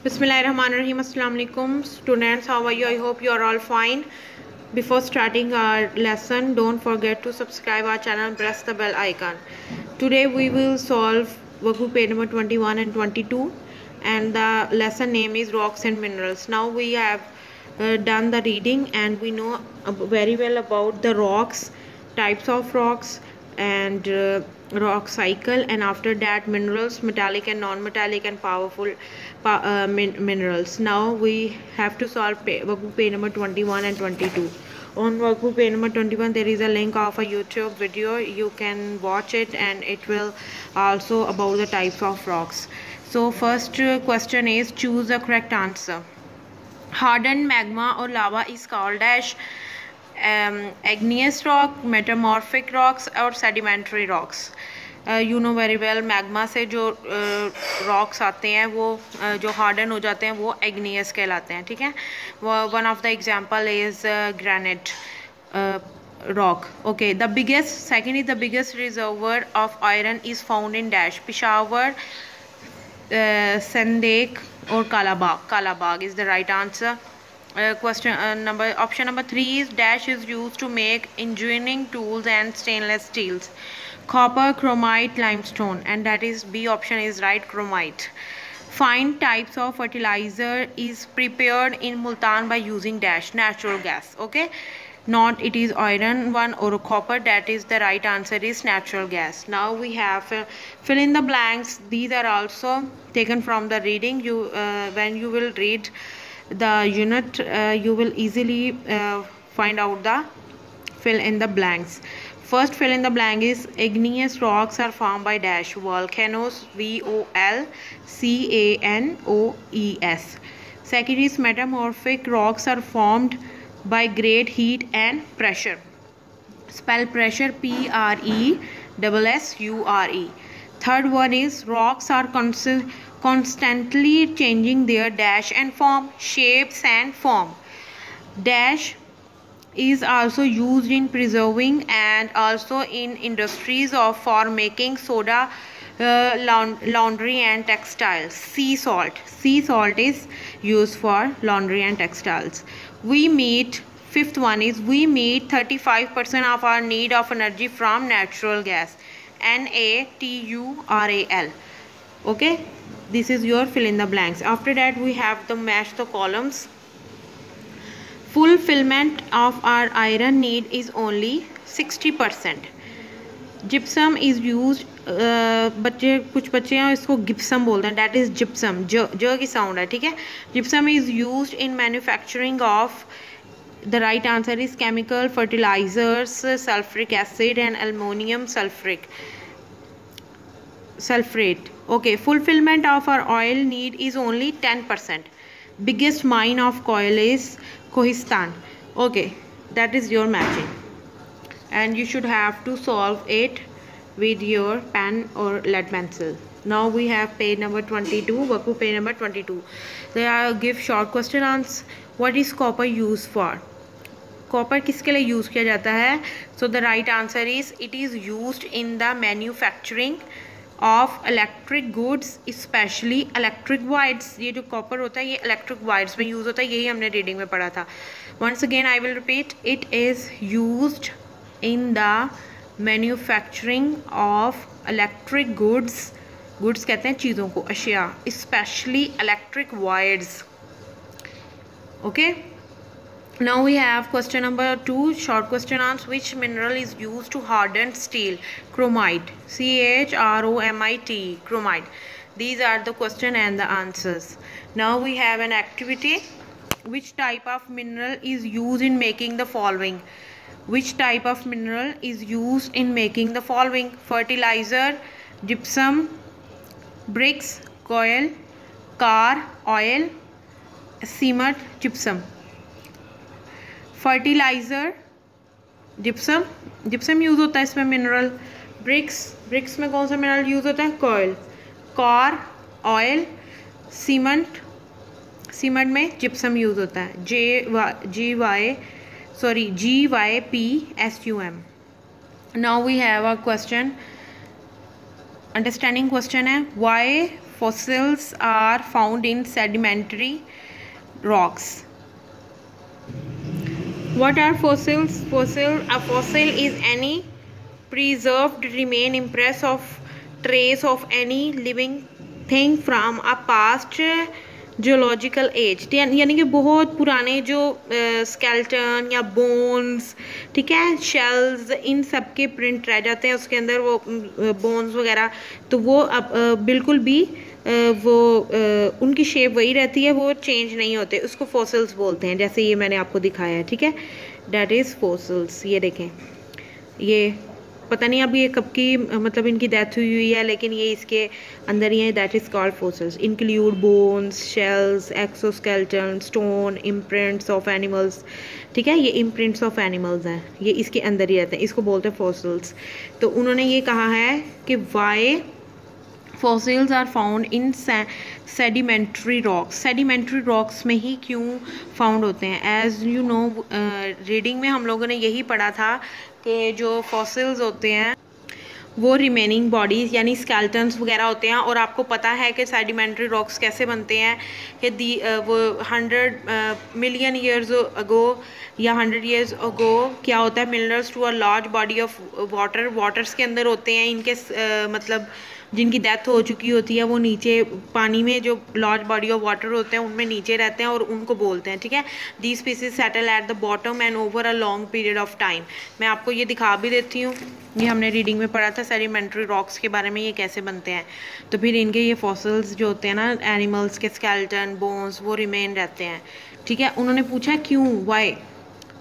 Bismillahirrahmanirrahim. Assalamu alaikum students, how are you? I hope you are all fine. Before starting our lesson, don't forget to subscribe our channel and press the bell icon. Today we will solve workbook page number 21 and 22, and the lesson name is rocks and minerals. Now we have done the reading and we know very well about the rocks, types of rocks, and rock cycle, and after that minerals, metallic and non-metallic and powerful minerals. Now we have to solve workbook page number 21 and 22. On workbook page number 21 there is a link of a YouTube video. You can watch it and it will also about the types of rocks. So first question is, choose the correct answer. Hardened magma or lava is called as igneous rock, metamorphic rocks और sedimentary rocks. You know very well, magma से जो rocks आते हैं वो जो harden हो जाते हैं वो igneous कहलाते हैं, ठीक है. One of the example is granite rock. Okay, second is the biggest reservoir of iron is found in dash. Peshawar, Sandek or Kalabagh. Kalabagh is the right answer. Option number 3 is dash is used to make engineering tools and stainless steels. Copper, chromite, limestone, and that is B option is right, chromite. Find types of fertilizer is prepared in Multan by using dash, natural gas. Okay, not it is iron one or copper. That is the right answer is natural gas. Now we have fill in the blanks. These are also taken from the reading. You when you will read the unit you will easily find out the fill in the blanks. First fill in the blank is igneous rocks are formed by dash, volcanoes, VOLCANOES. Second is metamorphic rocks are formed by great heat and pressure. Spell pressure PRESSURE. Third one is rocks are constantly changing their dash and form, shapes and form. Dash is also used in preserving and also in industries for making soda, laundry and textiles. Sea salt is used for laundry and textiles. Fifth one is we meet 35% of our need of energy from natural gas, NATURAL. Okay, this is your fill in the blanks. After that we have to match the columns. Fulfillment of our iron need is only 60%. Gypsum is used, कुछ बच्चे हैं इसको गिप्सम बोलते हैं, that is gypsum, ज की sound है, ठीक है. Gypsum is used in manufacturing of, the right answer is chemical, fertilizers, sulfuric acid and ammonium sulfate. Okay, fulfillment of our oil need is only 10%. Biggest mine of coal is Kohistan. Okay, that is your matching, and you should have to solve it with your pen or lead pencil. Now we have page number 22, workbook page number 22. They are give short question answers. What is copper used for? Copper किसके लिए use किया जाता है? So the right answer is it is used in the manufacturing of electric goods, especially electric wires. ये जो copper होता है ये electric wires में यूज़ होता है, यही हमने reading में पढ़ा था. Once again I will repeat, it is used in the manufacturing of electric goods. Goods कहते हैं चीज़ों को, अशिया, especially electric wires. Okay. Now we have question number 2, short question answer. Which mineral is used to harden steel? Chromite, CHROMITE, chromite. These are the question and the answers. Now we have an activity. Which type of mineral is used in making the following? Which type of mineral is used in making the following? Fertilizer, gypsum, bricks, coal, car, oil, cement, gypsum. Fertiliser gypsum use होता है इसमें mineral. BRICS में कौन सा mineral use होता है? कोयल. Car, oil, cement में जिप्सम यूज़ होता है. GYPSUM. Now we have a question, understanding question है. Why fossils are found in sedimentary rocks. What are fossils? A fossil is any preserved remain impress of trace of any living thing from a past geological age, यानी कि बहुत पुराने जो skeleton या bones, ठीक है, shells, इन सब के प्रिंट रह जाते हैं उसके अंदर, वो बोन्स वगैरह, तो वो बिल्कुल भी वो उनकी शेप वही रहती है, वो चेंज नहीं होते, उसको फॉसिल्स बोलते हैं, जैसे ये मैंने आपको दिखाया है, ठीक है, डैट इज़ फॉसिल्स। ये देखें, ये पता नहीं अब ये कब की मतलब इनकी डेथ हुई है, लेकिन ये इसके अंदर ही है, that is called fossils. Include bones, shells, exoskeleton, stone, imprints of animals, ठीक है, ये इम्प्रिंट्स ऑफ एनिमल्स हैं, ये इसके अंदर ही रहते हैं, इसको बोलते हैं फॉसिल्स। तो उन्होंने ये कहा है कि why fossils are found in sedimentary rocks, sedimentary rocks में ही क्यों फाउंड होते हैं? एज यू नो, रीडिंग में हम लोगों ने यही पढ़ा था कि जो फॉसिल्स होते हैं वो रिमेनिंग बॉडीज़ यानी स्केलेटन्स वगैरह होते हैं, और आपको पता है कि सेडिमेंट्री रॉक्स कैसे बनते हैं कि वो 100 मिलियन ईयर्स अगो या 100 ईयर्स अगो क्या होता है, minerals to a large body of water, waters के अंदर होते हैं, इनके मतलब जिनकी डेथ हो चुकी होती है वो नीचे पानी में, जो लार्ज बॉडी ऑफ वाटर होते हैं उनमें नीचे रहते हैं और उनको बोलते हैं, ठीक है, the species settle at the bottom and over a long period of time. मैं आपको ये दिखा भी देती हूँ, ये हमने रीडिंग में पढ़ा था सेडिमेंट्री रॉक्स के बारे में, ये कैसे बनते हैं। तो फिर इनके ये फॉसिल्स जो होते हैं ना, एनिमल्स के स्केलेटन, बोन्स, वो रिमेन रहते हैं, ठीक है। उन्होंने पूछा क्यों, why?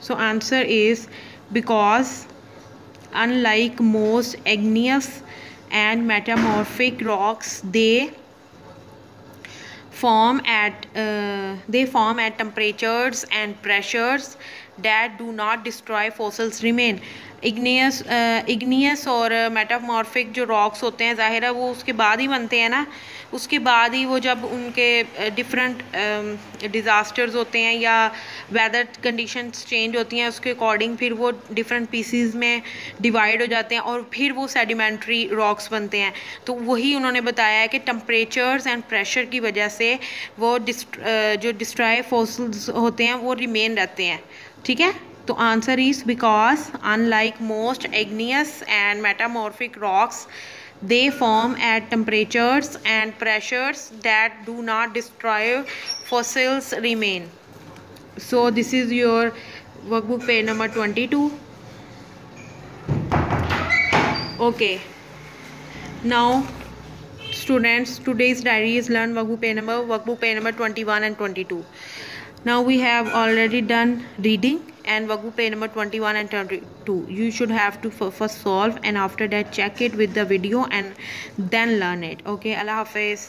So answer is because unlike most igneous and metamorphic rocks, they form at temperatures and pressures that do not destroy fossils remain. igneous और मेटामॉर्फिक जो रॉक्स होते हैं, ज़ाहिर है वो उसके बाद ही बनते हैं ना, उसके बाद ही वो जब उनके डिफरेंट डिज़ास्टर्स होते हैं या वेदर कंडीशंस चेंज होती हैं, उसके अकॉर्डिंग फिर वो डिफरेंट पीसीज में डिवाइड हो जाते हैं और फिर वो सेडिमेंट्री रॉक्स बनते हैं। तो वही उन्होंने बताया है कि टेम्परेचर्स एंड प्रेशर की वजह से वो जो डिस्ट्रॉय फॉसिल्स होते हैं वो रिमेन रहते हैं, ठीक है। तो answer is because unlike most igneous and metamorphic rocks, they form at temperatures and pressures that do not destroy fossils remain. So this is your workbook page number 22. Okay, now students, today's diary is learn workbook page number 21 and 22. Now we have already done reading and workbook page number 21 and 22. You should have to first solve and after that check it with the video and then learn it. Okay, Allah Hafiz.